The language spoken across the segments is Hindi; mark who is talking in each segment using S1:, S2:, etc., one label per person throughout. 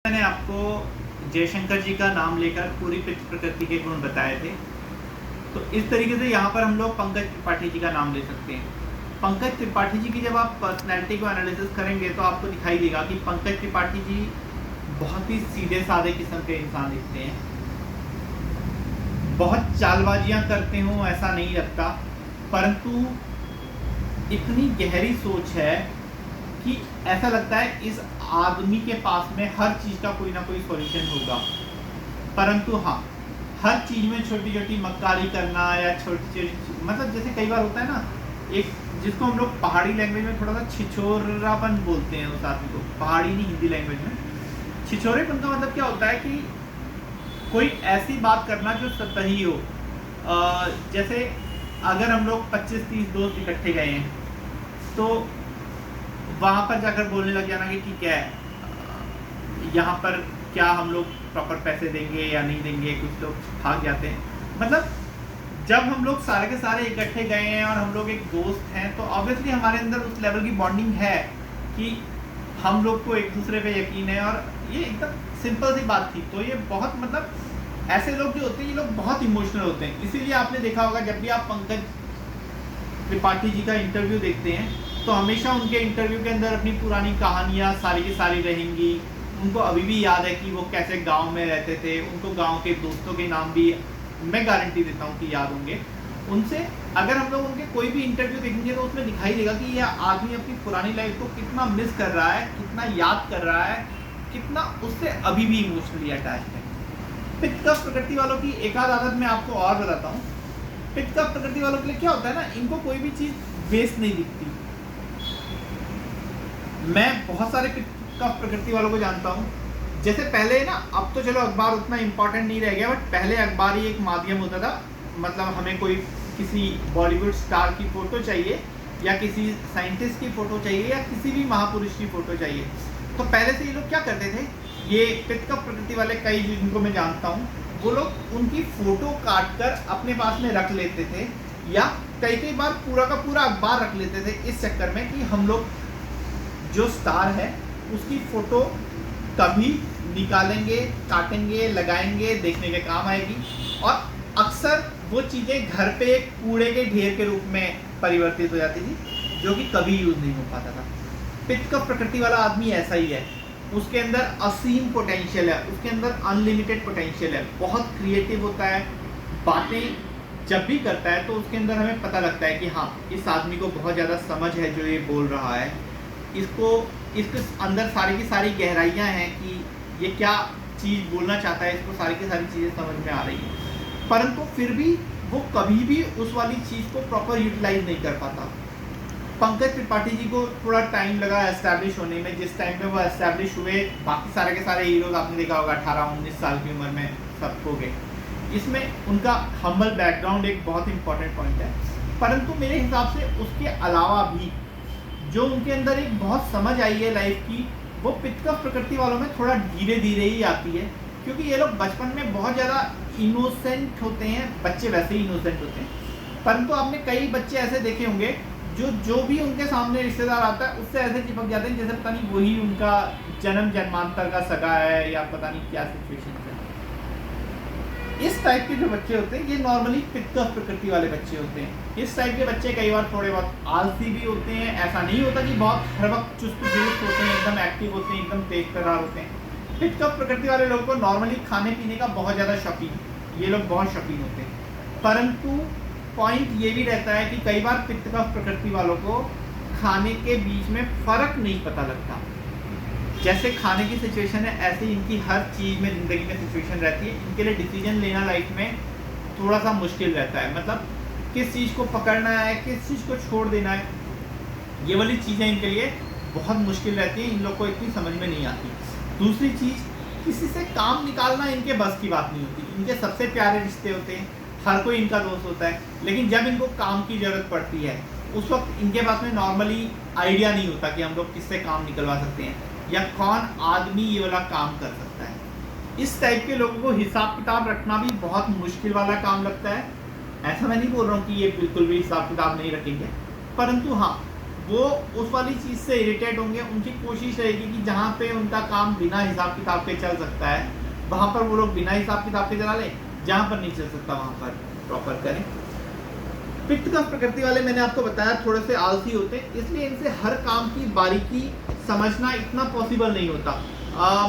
S1: मैंने आपको जयशंकर जी का नाम लेकर पूरी प्रकृति के गुण बताए थे। तो इस तरीके से यहाँ पर हम लोग पंकज त्रिपाठी जी का नाम ले सकते हैं। पंकज त्रिपाठी जी की जब आप पर्सनैलिटी को एनालिसिस करेंगे तो आपको दिखाई देगा कि पंकज त्रिपाठी जी बहुत ही सीधे साधे किस्म के इंसान दिखते हैं। बहुत चालबाजियाँ करते हों ऐसा नहीं लगता, परंतु इतनी गहरी सोच है कि ऐसा लगता है इस आदमी के पास में हर चीज़ का कोई ना कोई सॉल्यूशन होगा। परंतु हाँ, हर चीज़ में छोटी छोटी मक्कारी करना या छोटी छोटी मतलब जैसे कई बार होता है ना, एक जिसको हम लोग पहाड़ी लैंग्वेज में थोड़ा सा छिछोरापन बोलते हैं उस आदमी को, पहाड़ी नहीं हिंदी लैंग्वेज में। छिछोरेपन का मतलब क्या होता है कि कोई ऐसी बात करना जो सतही हो। जैसे अगर हम लोग 25-30 दोस्त इकट्ठे गए हैं तो वहाँ पर जाकर बोलने लग जाना कि ठीक है, यहाँ पर क्या हम लोग प्रॉपर पैसे देंगे या नहीं देंगे, कुछ लोग भाग जाते हैं। मतलब जब हम लोग सारे के सारे इकट्ठे गए हैं और हम लोग एक दोस्त हैं तो ऑब्वियसली हमारे अंदर उस लेवल की बॉन्डिंग है कि हम लोग को एक दूसरे पे यकीन है, और ये एकदम सिंपल सी बात थी। तो ये बहुत मतलब ऐसे लोग जो होते हैं ये लोग बहुत इमोशनल होते हैं। इसीलिए आपने देखा होगा जब भी आप पंकज त्रिपाठी जी का इंटरव्यू देखते हैं तो हमेशा उनके इंटरव्यू के अंदर अपनी पुरानी कहानियाँ सारी की सारी रहेंगी। उनको अभी भी याद है कि वो कैसे गांव में रहते थे। उनको गांव के दोस्तों के नाम भी मैं गारंटी देता हूँ कि याद होंगे। उनसे अगर हम लोग उनके कोई भी इंटरव्यू देखेंगे तो उसमें दिखाई देगा कि यह आदमी अपनी पुरानी लाइफ को कितना मिस कर रहा है, कितना याद कर रहा है, कितना उससे अभी भी इमोशनली अटैच है। पित्त कफ प्रकृति वालों की एक आध आदत मैं आपको और बताता हूँ। पित्त कफ प्रकृति वालों के लिए क्या होता है ना, इनको कोई भी चीज़ वेस्ट नहीं दिखती। मैं बहुत सारे पित्त कफ प्रकृति वालों को जानता हूँ। जैसे पहले ना, अब तो चलो अखबार उतना इम्पोर्टेंट नहीं रह गया, बट पहले अखबार ही एक माध्यम होता था। मतलब हमें कोई किसी बॉलीवुड स्टार की फ़ोटो चाहिए या किसी साइंटिस्ट की फ़ोटो चाहिए या किसी भी महापुरुष की फ़ोटो चाहिए, तो पहले से ये लोग क्या करते थे, ये पित्त कफ प्रकृति वाले कई जिनको मैं जानता हूँ, वो लोग उनकी फ़ोटो काट कर अपने पास में रख लेते थे, या कई कई बार पूरा का पूरा अखबार रख लेते थे इस चक्कर में कि हम लोग जो स्टार है उसकी फ़ोटो कभी निकालेंगे, काटेंगे, लगाएंगे, देखने के काम आएगी। और अक्सर वो चीज़ें घर पे एक कूड़े के ढेर के रूप में परिवर्तित हो जाती थी, जो कि कभी यूज़ नहीं हो पाता था। पित्त कफ प्रकृति वाला आदमी ऐसा ही है। उसके अंदर असीम पोटेंशियल है, उसके अंदर अनलिमिटेड पोटेंशियल है, बहुत क्रिएटिव होता है। बातें जब भी करता है तो उसके अंदर हमें पता लगता है कि हाँ, इस आदमी को बहुत ज़्यादा समझ है जो ये बोल रहा है। इसके अंदर सारी की सारी गहराइयाँ हैं कि ये क्या चीज़ बोलना चाहता है, इसको सारी की सारी चीज़ें समझ में आ रही हैं, परंतु फिर भी वो कभी भी उस वाली चीज़ को प्रॉपर यूटिलाइज नहीं कर पाता। पंकज त्रिपाठी जी को थोड़ा टाइम लगा एस्टैब्लिश होने में। जिस टाइम पे वो एस्टैब्लिश हुए, बाकी सारे के सारे हीरोज आपने देखा होगा 18-19 साल की उम्र में सब हो गए। इसमें उनका हम्बल बैकग्राउंड एक बहुत इंपॉर्टेंट पॉइंट है, परंतु मेरे हिसाब से उसके अलावा भी जो उनके अंदर एक बहुत समझ आई है लाइफ की, वो पित्त कफ प्रकृति वालों में थोड़ा धीरे धीरे ही आती है, क्योंकि ये लोग बचपन में बहुत ज़्यादा इनोसेंट होते हैं। बच्चे वैसे ही इनोसेंट होते हैं, परंतु आपने कई बच्चे ऐसे देखे होंगे जो भी उनके सामने रिश्तेदार आता है उससे ऐसे चिपक जाते हैं जैसे पता नहीं वही उनका जन्म जन्मांतर का सगा है, या पता नहीं क्या सिचुएशन है। इस टाइप के जो बच्चे होते हैं ये नॉर्मली पित्त कफ प्रकृति वाले बच्चे होते हैं। इस टाइप के बच्चे कई बार थोड़े बहुत आलसी भी होते हैं। ऐसा नहीं होता कि बहुत हर वक्त चुस्त दुरुस्त होते हैं, एकदम एक्टिव होते हैं, एकदम तेज तर्रार होते हैं। पित्त कफ प्रकृति वाले लोगों को नॉर्मली खाने पीने का बहुत ज़्यादा शौकीन, ये लोग बहुत शौकीन होते हैं। परंतु पॉइंट ये भी रहता है कि कई बार पित्त कफ प्रकृति वालों को खाने के बीच में फ़र्क नहीं पता लगता। जैसे खाने की सिचुएशन है, ऐसे ही इनकी हर चीज़ में ज़िंदगी में सिचुएशन रहती है। इनके लिए डिसीजन लेना लाइफ में थोड़ा सा मुश्किल रहता है। मतलब किस चीज़ को पकड़ना है, किस चीज़ को छोड़ देना है, ये वाली चीज़ें इनके लिए बहुत मुश्किल रहती हैं। इन लोग को इतनी समझ में नहीं आती। दूसरी चीज़, किसी से काम निकालना इनके बस की बात नहीं होती। इनके सबसे प्यारे रिश्ते होते हैं, हर कोई इनका दोस्त होता है, लेकिन जब इनको काम की ज़रूरत पड़ती है उस वक्त इनके पास में नॉर्मली आइडिया नहीं होता कि हम लोग किससे काम निकलवा सकते हैं या कौन आदमी ये वाला काम कर सकता है। इस टाइप के लोगों को हिसाब किताब रखना भी बहुत मुश्किल वाला काम लगता है। ऐसा मैं नहीं बोल रहा हूँ कि ये बिल्कुल भी हिसाब किताब नहीं रखेंगे, परंतु हाँ, वो उस वाली चीज़ से इरिटेट होंगे। उनकी कोशिश रहेगी कि जहाँ पे उनका काम बिना हिसाब किताब के चल सकता है वहाँ पर वो लोग बिना हिसाब किताब के चला लें, जहाँ पर नहीं चल सकता वहाँ पर प्रॉपर करें। पित्त कफ प्रकृति वाले मैंने आपको बताया थोड़े से आलसी होते हैं, इसलिए इनसे हर काम की बारीकी समझना इतना पॉसिबल नहीं होता।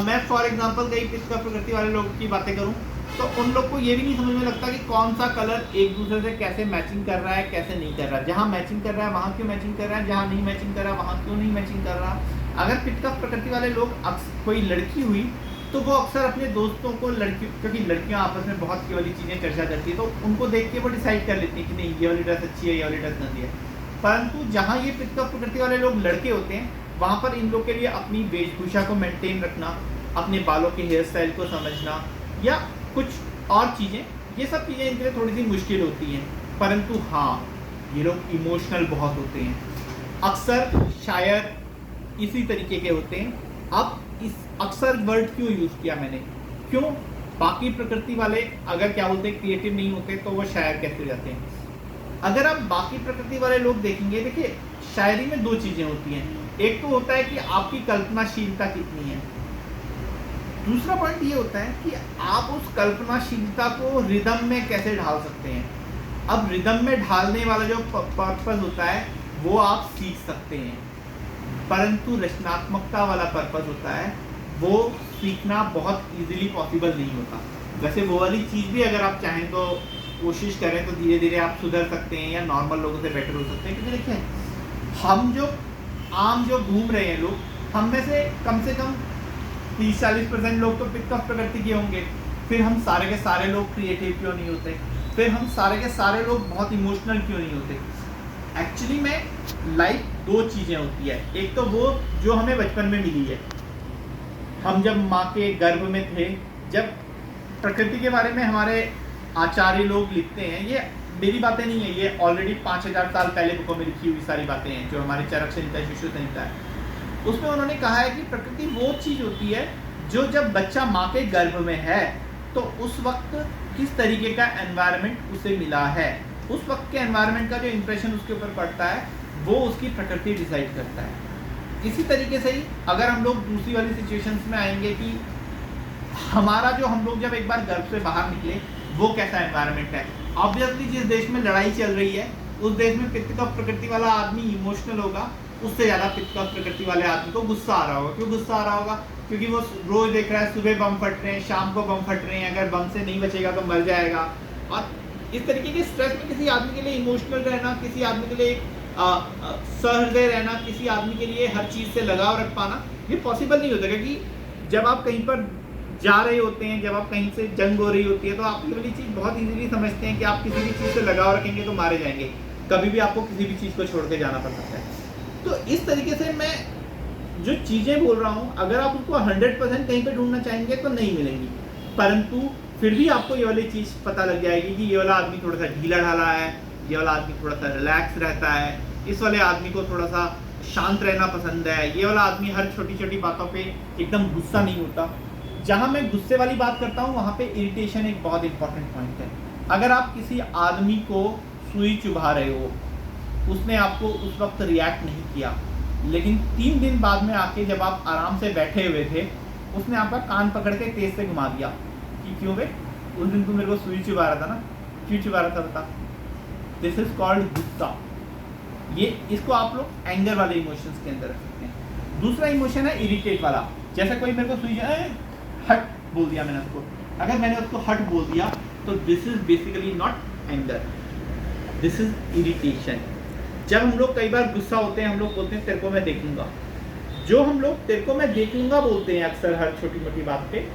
S1: मैं फॉर एग्जांपल कई पित्त कफ प्रकृति वाले लोगों की बातें करूं तो उन लोग को ये भी नहीं समझ में लगता कि कौन सा कलर एक दूसरे से कैसे मैचिंग कर रहा है, कैसे नहीं कर रहा। जहाँ मैचिंग कर रहा है वहाँ क्यों मैचिंग कर रहा है, जहाँ नहीं मैचिंग कर रहा है वहाँ क्यों नहीं मैचिंग कर रहा। अगर पित्त कफ प्रकृति वाले लोग कोई लड़की हुई तो वो अक्सर अपने दोस्तों को क्योंकि लड़कियां आपस में बहुत की वाली चीज़ें चर्चा करती है तो उनको देख के वो डिसाइड कर लेती है कि नहीं ये वाली ड्रेस अच्छी है, ये वाली ड्रेस गंदी है। परंतु जहाँ ये पित्त कफ प्रकृति वाले लोग लड़के होते हैं वहाँ पर इन लोग के लिए अपनी वेशभूषा को मेंटेन रखना, अपने बालों के हेयर स्टाइल को समझना या कुछ और चीज़ें, ये सब चीज़ें इनके लिए थोड़ी सी मुश्किल होती हैं। परंतु हाँ, ये लोग इमोशनल बहुत होते हैं, अक्सर शायद इसी तरीके के होते हैं। अब इस अक्सर वर्ड क्यों यूज़ किया मैंने, क्यों? बाकी प्रकृति वाले अगर क्या बोलते हैं क्रिएटिव नहीं होते तो वो शायर कैसे जाते हैं। अगर आप बाकी प्रकृति वाले लोग देखेंगे, देखिए शायरी में दो चीज़ें होती हैं। एक तो होता है कि आपकी कल्पनाशीलता कितनी है, दूसरा पॉइंट ये होता है कि आप उस कल्पनाशीलता को रिदम में कैसे ढाल सकते हैं। अब रिदम में ढालने वाला जो पर्पस होता है वो आप सीख सकते हैं, परंतु रचनात्मकता वाला पर्पस होता है वो सीखना बहुत इजीली पॉसिबल नहीं होता। वैसे वो वाली चीज़ भी अगर आप चाहें तो कोशिश करें तो धीरे धीरे आप सुधर सकते हैं या नॉर्मल लोगों से बेटर हो सकते हैं। क्योंकि देखिए हम जो घूम रहे हैं लोग, हम में से कम 30-40% लोग तो पित्त कफ प्रकृति के होंगे। फिर हम सारे के सारे लोग क्रिएटिव क्यों नहीं होते, फिर हम सारे के सारे लोग बहुत इमोशनल क्यों नहीं होते। एक्चुअली में लाइफ दो चीज़ें होती है, एक तो वो जो हमें बचपन में मिली है, हम जब माँ के गर्भ में थे, जब प्रकृति के बारे में हमारे आचार्य लोग लिखते हैं, ये मेरी बातें नहीं है, ये ऑलरेडी 5000 साल पहले बुकों में लिखी हुई सारी बातें हैं जो हमारे चरक संहिता शिशु संहिता है, उसमें उन्होंने कहा है कि प्रकृति वो चीज़ होती है जो जब बच्चा माँ के गर्भ में है तो उस वक्त किस तरीके का एनवायरनमेंट उसे मिला है, उस वक्त के एनवायरनमेंट का जो इम्प्रेशन उसके ऊपर पड़ता है वो उसकी प्रकृति डिसाइड करता है। इसी तरीके से ही अगर हम लोग दूसरी वाली सिचुएशंस में आएंगे कि हमारा जो हम लोग जब एक बार गर्भ से बाहर निकले वो कैसा एनवायरनमेंट है। ऑब्वियसली जिस देश में लड़ाई चल रही है उस देश में पित्त कफ प्रकृति वाला आदमी इमोशनल होगा, उससे ज़्यादा पित्त कफ प्रकृति वाले आदमी को गुस्सा आ रहा होगा। क्यों गुस्सा आ रहा होगा? क्योंकि वो रोज़ देख रहा है सुबह बम फट रहे हैं, शाम को बम फट रहे हैं, अगर बम से नहीं बचेगा तो मर जाएगा। और इस तरीके के स्ट्रेस में किसी आदमी के लिए इमोशनल रहना, किसी आदमी के लिए सहृदय रहना, किसी आदमी के लिए हर चीज़ से लगाव रख पाना ये पॉसिबल नहीं होता। क्योंकि जब आप कहीं पर जा रहे होते हैं, जब आप कहीं से जंग हो रही होती है तो आप ये वाली चीज़ बहुत इजीली समझते हैं कि आप किसी भी चीज़ से लगाव रखेंगे तो मारे जाएंगे, कभी भी आपको किसी भी चीज़ को छोड़ के जाना पड़ सकता है। तो इस तरीके से मैं जो चीज़ें बोल रहा हूँ अगर आप उसको 100% कहीं पे ढूंढना चाहेंगे तो नहीं मिलेंगी, परंतु फिर भी आपको ये वाली चीज़ पता लग जाएगी कि ये वाला आदमी थोड़ा सा ढीला ढाला है, ये वाला आदमी थोड़ा सा रिलैक्स रहता है, इस वाले आदमी को थोड़ा सा शांत रहना पसंद है, ये वाला आदमी हर छोटी छोटी बातों पे एकदम गुस्सा नहीं होता। जहाँ मैं गुस्से वाली बात करता हूँ वहाँ पे इरिटेशन एक बहुत इंपॉर्टेंट पॉइंट है। अगर आप किसी आदमी को सुई चुभा रहे हो, उसने आपको उस वक्त रिएक्ट नहीं किया, लेकिन 3 दिन बाद में आके जब आप आराम से बैठे हुए थे उसने आपका कान पकड़ के तेज से घुमा दिया कि क्यों बे, उस दिन तू मेरे को सुई चुभा रहा था ना, क्यों चुभा रहा था बता। दिस इज कॉल्ड गुस्सा। ये इसको आप लोग एंगर वाले इमोशंस के अंदर रख सकते हैं। दूसरा इमोशन है इरिटेट वाला। जैसे कोई मेरे को सुई हट बोल दिया मैंने उसको, अगर मैंने उसको हट बोल दिया तो this is basically not anger, this is irritation. जब हम लोग कई बार गुस्सा होते हैं हम लोग बोलते हैं तेरे को मैं देखूंगा। जो हम लोग तेरे को मैं देखूंगा बोलते हैं अक्सर हर छोटी मोटी बात पे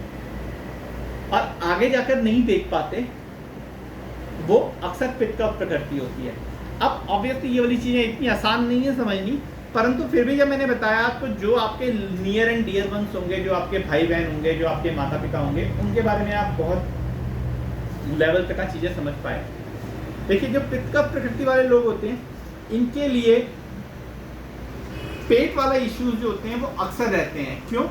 S1: और आगे जाकर नहीं देख पाते, वो अक्सर पित्त कफ प्रकृति होती है। अब ऑब्वियसली ये वाली चीज़ें इतनी आसान नहीं है समझनी, परंतु फिर भी जब मैंने बताया तो जो आपके नियर एंड डियर वंस होंगे, जो आपके भाई बहन होंगे, जो आपके माता पिता होंगे, उनके बारे में आप बहुत लेवल तक चीज़ें समझ पाए। देखिए जो पित्त कफ प्रकृति वाले लोग होते हैं इनके लिए पेट वाला इश्यूज जो होते हैं वो अक्सर रहते हैं। क्यों?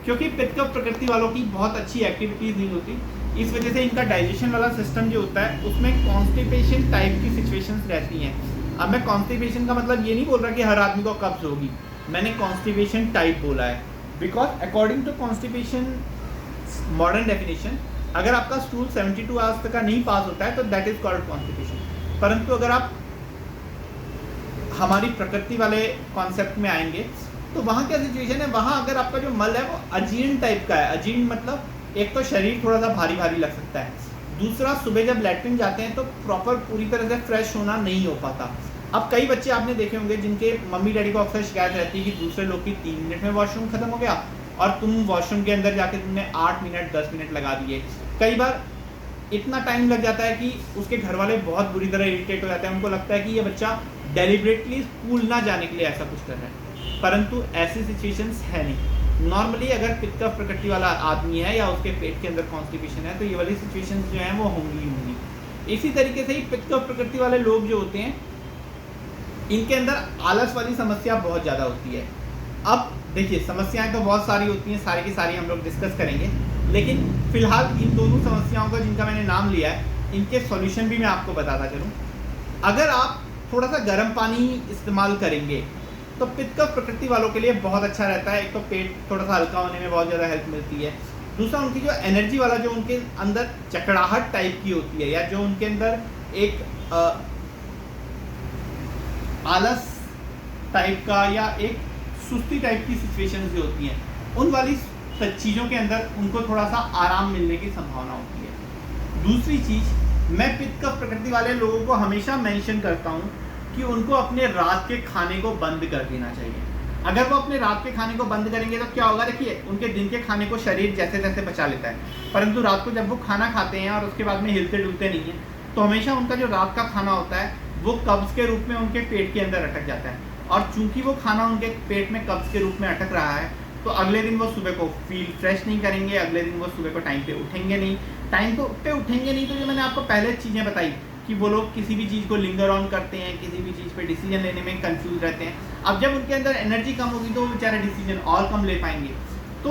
S1: क्योंकि पित्त कफ प्रकृति वालों की बहुत अच्छी एक्टिविटीज नहीं होती, इस वजह से इनका डाइजेशन वाला सिस्टम जो होता है उसमें कॉन्स्टिपेशन टाइप की सिचुएशंस रहती हैं। अब मैं कॉन्स्टिपेशन का मतलब ये नहीं बोल रहा कि हर आदमी को कब्ज होगी, मैंने कॉन्स्टिपेशन टाइप बोला है, because according to constipation modern definition अगर आपका स्टूल 72 आवर्स तक का नहीं पास होता है तो दैट इज कॉल्ड कॉन्स्टिपेशन। परंतु अगर आप हमारी प्रकृति वाले कॉन्सेप्ट में आएंगे तो वहाँ क्या सिचुएशन है, वहाँ अगर आपका जो मल है वो अजीर्ण टाइप का है। अजीर्ण मतलब एक तो शरीर थोड़ा सा भारी भारी लग सकता है, दूसरा सुबह जब लैट्रिन जाते हैं तो प्रॉपर पूरी तरह से फ्रेश होना नहीं हो पाता। अब कई बच्चे आपने देखे होंगे जिनके मम्मी डैडी को अक्सर शिकायत रहती है कि दूसरे लोग की 3 मिनट में वॉशरूम खत्म हो गया और तुम वॉशरूम के अंदर जाके तुमने 8 मिनट 10 मिनट लगा दिए। कई बार इतना टाइम लग जाता है कि उसके घर वाले बहुत बुरी तरह इरिटेट हो जाते हैं, उनको लगता है कि ये बच्चा डेलिबरेटली स्कूल ना जाने के लिए ऐसा कुछ कर रहा है, परंतु ऐसी सिचुएशंस है नहीं। नॉर्मली अगर पित्त कफ प्रकृति वाला आदमी है या उसके पेट के अंदर कॉन्स्टिपेशन है तो ये वाली सिचुएशंस जो हैं वो होंगी। इसी तरीके से ही पित्त कफ प्रकृति वाले लोग जो होते हैं इनके अंदर आलस वाली समस्या बहुत ज़्यादा होती है। अब देखिए समस्याएं तो बहुत सारी होती हैं, सारी की सारी हम लोग डिस्कस करेंगे, लेकिन फिलहाल इन दोनों समस्याओं का जिनका मैंने नाम लिया है इनके सॉल्यूशन भी मैं आपको बताता चलूँ। अगर आप थोड़ा सा गर्म पानी इस्तेमाल करेंगे तो पित्त कफ प्रकृति वालों के लिए बहुत अच्छा रहता है। एक तो पेट थोड़ा सा हल्का होने में बहुत ज़्यादा हेल्प मिलती है, दूसरा उनकी जो एनर्जी वाला जो उनके अंदर चकड़ाहट टाइप की होती है या जो उनके अंदर एक आलस टाइप का या एक सुस्ती टाइप की सिचुएशंस जो होती हैं उन वाली चीज़ों के अंदर उनको थोड़ा सा आराम मिलने की संभावना होती है। दूसरी चीज़ मैं पित्त कफ प्रकृति वाले लोगों को हमेशा मेंशन करता हूँ कि उनको अपने रात के खाने को बंद कर देना चाहिए। अगर वो अपने रात के खाने को बंद करेंगे तो क्या होगा, देखिए उनके दिन के खाने को शरीर जैसे तैसे पचा लेता है, परंतु रात को जब वो खाना खाते हैं और उसके बाद में हिलते डुलते नहीं हैं तो हमेशा उनका जो रात का खाना होता है वो कब्ज के रूप में उनके पेट के अंदर अटक जाता है, और चूंकि वो खाना उनके पेट में कब्ज के रूप में अटक रहा है तो अगले दिन वो सुबह को फील फ्रेश नहीं करेंगे, अगले दिन वो सुबह को टाइम पे उठेंगे नहीं। टाइम पे उठेंगे नहीं तो जो मैंने आपको पहले चीज़ें बताई कि वो लोग किसी भी चीज़ को लिंगर ऑन करते हैं, किसी भी चीज़ पे डिसीजन लेने में कंफ्यूज रहते हैं। अब जब उनके अंदर एनर्जी कम होगी तो वो बेचारे डिसीजन और कम ले पाएंगे। तो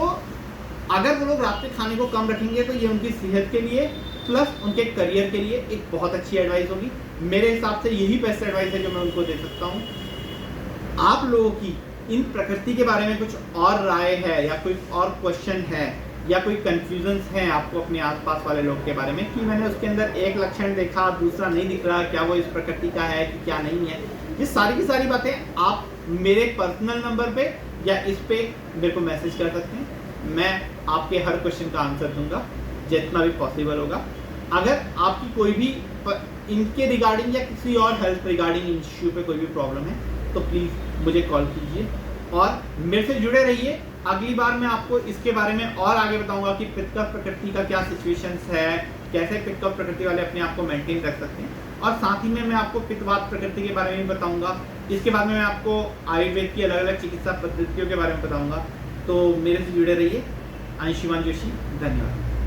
S1: अगर वो लोग रात के खाने को कम रखेंगे तो ये उनकी सेहत के लिए प्लस उनके करियर के लिए एक बहुत अच्छी एडवाइस होगी। मेरे हिसाब से यही बेस्ट एडवाइस है जो मैं उनको दे सकता हूँ। आप लोगों की इन प्रकृति के बारे में कुछ और राय है या कोई और क्वेश्चन है या कोई कंफ्यूजन्स हैं आपको अपने आसपास वाले लोग के बारे में कि मैंने उसके अंदर एक लक्षण देखा दूसरा नहीं दिख रहा, क्या वो इस प्रकृति का है कि क्या नहीं है, ये सारी की सारी बातें आप मेरे पर्सनल नंबर पे या इस पे मेरे को मैसेज कर सकते हैं। मैं आपके हर क्वेश्चन का आंसर दूंगा जितना भी पॉसिबल होगा। अगर आपकी कोई भी इनके रिगार्डिंग या किसी और हेल्थ रिगार्डिंग इश्यू पे कोई भी प्रॉब्लम है तो प्लीज़ मुझे कॉल कीजिए और मेरे से जुड़े रहिए। अगली बार मैं आपको इसके बारे में और आगे बताऊंगा कि पित्त कफ प्रकृति का क्या सिचुएशंस है, कैसे पित्त कफ प्रकृति वाले अपने आप को मेंटेन रख सकते हैं, और साथ ही में मैं आपको पित्तवात प्रकृति के बारे में भी बताऊंगा। इसके बाद में मैं आपको आयुर्वेद की अलग अलग चिकित्सा पद्धतियों के बारे में बताऊंगा। तो मेरे से जुड़े रहिए। अंशुमान जोशी, धन्यवाद।